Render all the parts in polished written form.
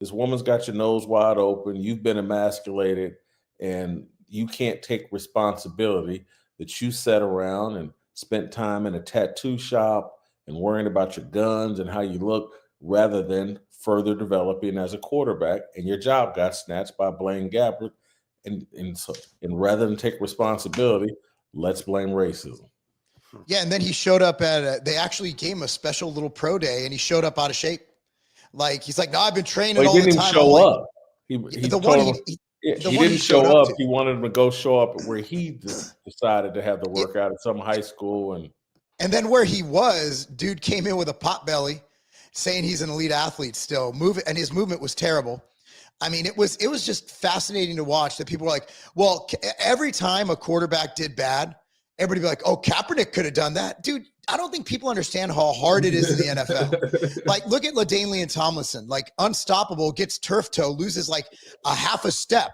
This woman's got your nose wide open. You've been emasculated, and you can't take responsibility that you sat around and spent time in a tattoo shop and worrying about your guns and how you look rather than further developing as a quarterback. And your job got snatched by Blaine Gabbert. And rather than take responsibility, let's blame racism. Yeah, and then he showed up they actually gave him a special little pro day, and he showed up out of shape. Like, he's like, no, I've been training all the time. He didn't show up. He didn't show up. He wanted him to go show up where he decided to have the workout at some high school. And then where he was, dude came in with a pot belly saying he's an elite athlete still. And his movement was terrible. I mean, it was just fascinating to watch that people were like, well, every time a quarterback did bad, everybody be like, oh, Kaepernick could have done that. Dude, I don't think people understand how hard it is in the NFL. Like, look at LaDainian Tomlinson, like unstoppable, gets turf toe, loses like a half a step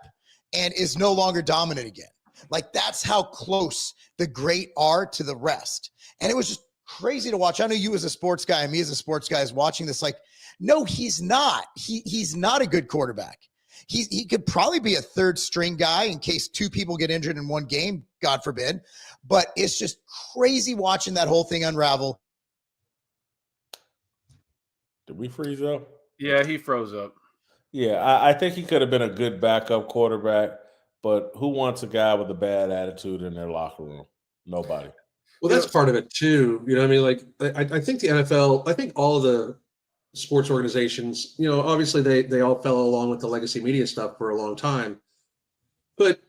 and is no longer dominant again. Like, that's how close the great are to the rest. And it was just crazy to watch. I know you as a sports guy and me as a sports guy is watching this like, no, he's not. He's not a good quarterback. He could probably be a third string guy in case two people get injured in one game, God forbid. But it's just crazy watching that whole thing unravel. Did we freeze up? Yeah, he froze up. Yeah, I think he could have been a good backup quarterback, but who wants a guy with a bad attitude in their locker room? Nobody. Well, that's part of it too. You know what I mean? Like, I think the NFL, I think all of the sports organizations, you know, obviously they all fell along with the legacy media stuff for a long time, but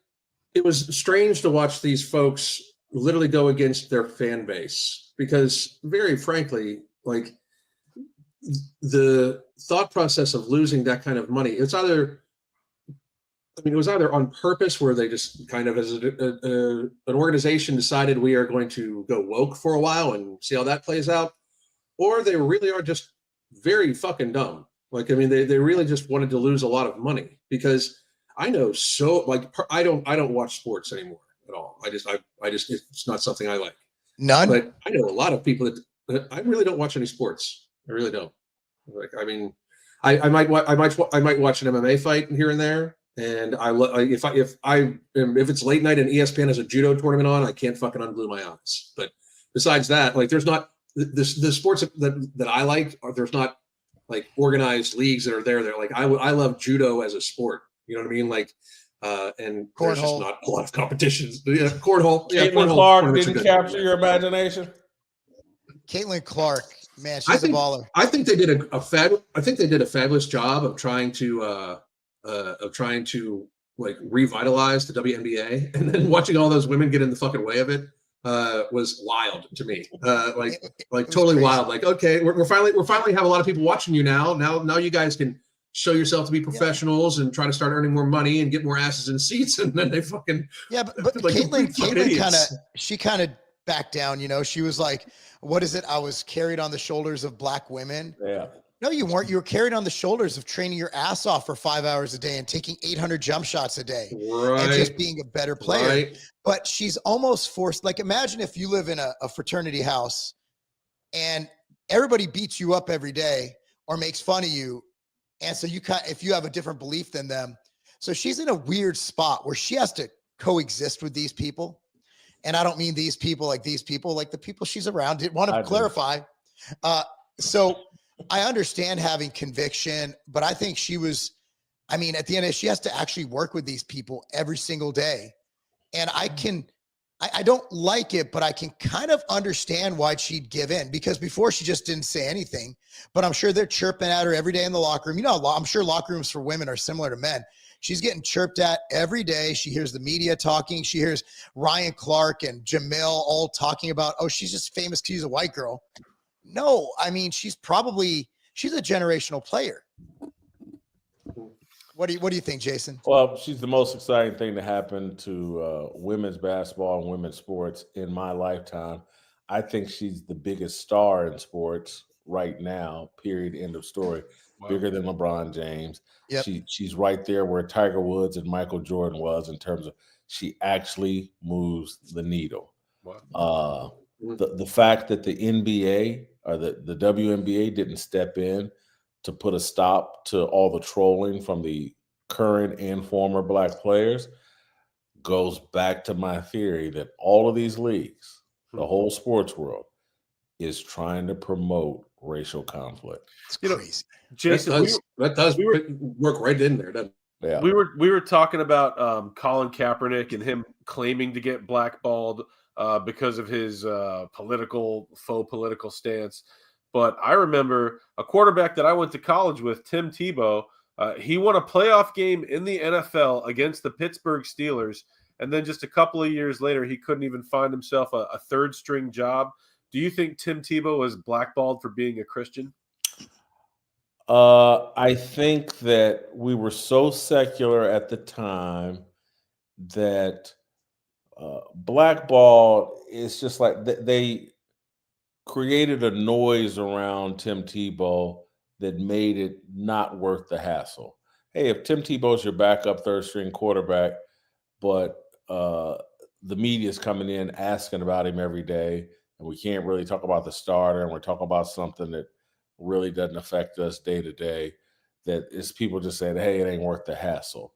it was strange to watch these folks literally go against their fan base because, very frankly, like, the thought process of losing that kind of money, it was either on purpose, where they just kind of, as an organization, decided we are going to go woke for a while and see how that plays out, or they really are just very fucking dumb. Like, I mean, they really just wanted to lose a lot of money, because I know, so like, I don't watch sports anymore at all. I just it's not something I like. None. But I know a lot of people that I really don't watch any sports. I really don't. Like, I mean, I might watch an MMA fight here and there, and if it's late night and ESPN has a judo tournament on, I can't fucking unglue my eyes. But besides that, like, there's not the sports that I like, there's not like organized leagues that are there. They're like, I love judo as a sport. You know what I mean? Like, and there's just not a lot of competitions. Yeah, cornhole. Caitlin Clark didn't capture your imagination. Caitlin Clark, man, she's a baller. I think they did a fabulous job of trying to like revitalize the WNBA, and then watching all those women get in the fucking way of it was wild to me. Like totally crazy. Wild. Like, okay, we're finally have a lot of people watching you now. Now you guys can show yourself to be professionals and try to start earning more money and get more asses in seats, and then they fucking but like, Caitlin kind of backed down. You know, she was like, what is it? I was carried on the shoulders of black women. Yeah. No, you weren't. You were carried on the shoulders of training your ass off for 5 hours a day and taking 800 jump shots a day, and just being a better player. Right. But she's almost forced. Like, imagine if you live in a fraternity house and everybody beats you up every day or makes fun of you. And so if you have a different belief than them, so she's in a weird spot where she has to coexist with these people. And I don't mean these people, like the people she's around. Didn't want to clarify. So I understand having conviction, but I think at the end of it, she has to actually work with these people every single day. And I don't like it, but I can kind of understand why she'd give in, because before she just didn't say anything, but I'm sure they're chirping at her every day in the locker room. You know, I'm sure locker rooms for women are similar to men. She's getting chirped at every day. She hears the media talking. She hears Ryan Clark and Jamil all talking about, oh, she's just famous because she's a white girl. No, I mean, she's a generational player. What do you think, Jason? Well, she's the most exciting thing to happen to women's basketball and women's sports in my lifetime. I think she's the biggest star in sports right now, period, end of story. Wow. Bigger than LeBron James. Yep. She's right there where Tiger Woods and Michael Jordan was in terms of she actually moves the needle. Wow. The fact that the NBA or the WNBA didn't step in to put a stop to all the trolling from the current and former Black players goes back to my theory that all of these leagues, the whole sports world, is trying to promote racial conflict. It's crazy. Jason, that does work right in there, doesn't it? Yeah. We were talking about Colin Kaepernick and him claiming to get blackballed because of his faux political stance. But I remember a quarterback that I went to college with, Tim Tebow. He won a playoff game in the NFL against the Pittsburgh Steelers. And then just a couple of years later, he couldn't even find himself a third string job. Do you think Tim Tebow was blackballed for being a Christian? I think that we were so secular at the time that blackball is just like they created a noise around Tim Tebow that made it not worth the hassle. Hey, if Tim Tebow's your backup third string quarterback, but the media is coming in asking about him every day, and we can't really talk about the starter, and we're talking about something that really doesn't affect us day to day, that is people just saying, hey, it ain't worth the hassle.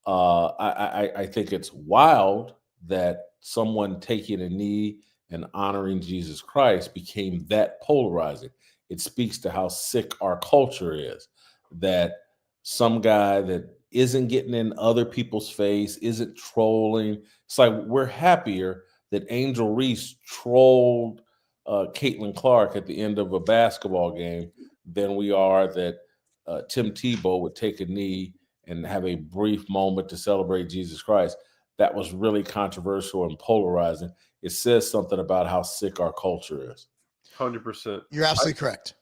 I think it's wild that someone taking a knee and honoring Jesus Christ became that polarizing. It speaks to how sick our culture is, that some guy that isn't getting in other people's face, isn't trolling. It's like we're happier that Angel Reese trolled Caitlin Clark at the end of a basketball game than we are that Tim Tebow would take a knee and have a brief moment to celebrate Jesus Christ. That was really controversial and polarizing. It says something about how sick our culture is. 100%. You're absolutely correct.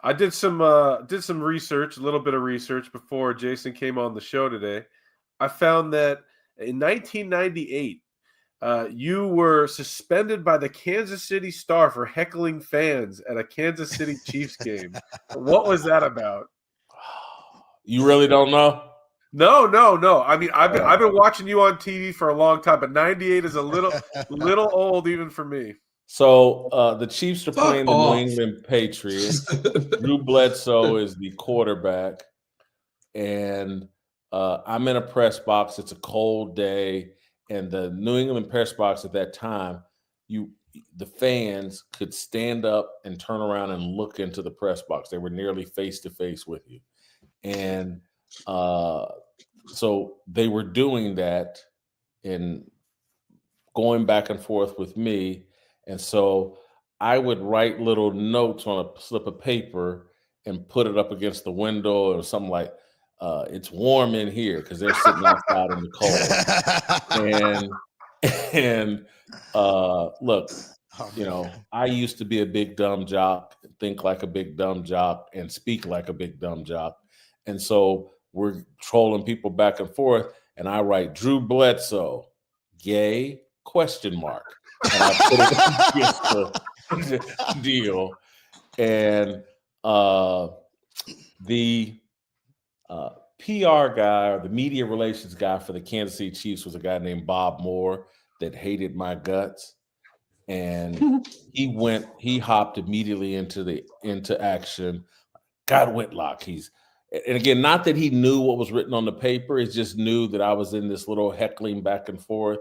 I did some research, a little bit of research before Jason came on the show today. I found that in 1998, you were suspended by the Kansas City Star for heckling fans at a Kansas City Chiefs game. What was that about? You really don't know? No. I mean, I've been watching you on TV for a long time, but 98 is a little old even for me. So the Chiefs are playing the New England Patriots. Drew Bledsoe is the quarterback, and I'm in a press box. It's a cold day, and the New England press box at that time, the fans could stand up and turn around and look into the press box. They were nearly face to face with you, and so they were doing that and going back and forth with me. And so I would write little notes on a slip of paper and put it up against the window or something like, it's warm in here, because they're sitting outside in the cold. And look, I used to be a big dumb jock, think like a big dumb jock, and speak like a big dumb jock. And so we're trolling people back and forth, and I write Drew Bledsoe, gay, ? And I put it against the deal. And the PR guy, or the media relations guy for the Kansas City Chiefs, was a guy named Bob Moore that hated my guts. And he hopped immediately into action. God, Whitlock, and again, not that he knew what was written on the paper, it just knew that I was in this little heckling back and forth.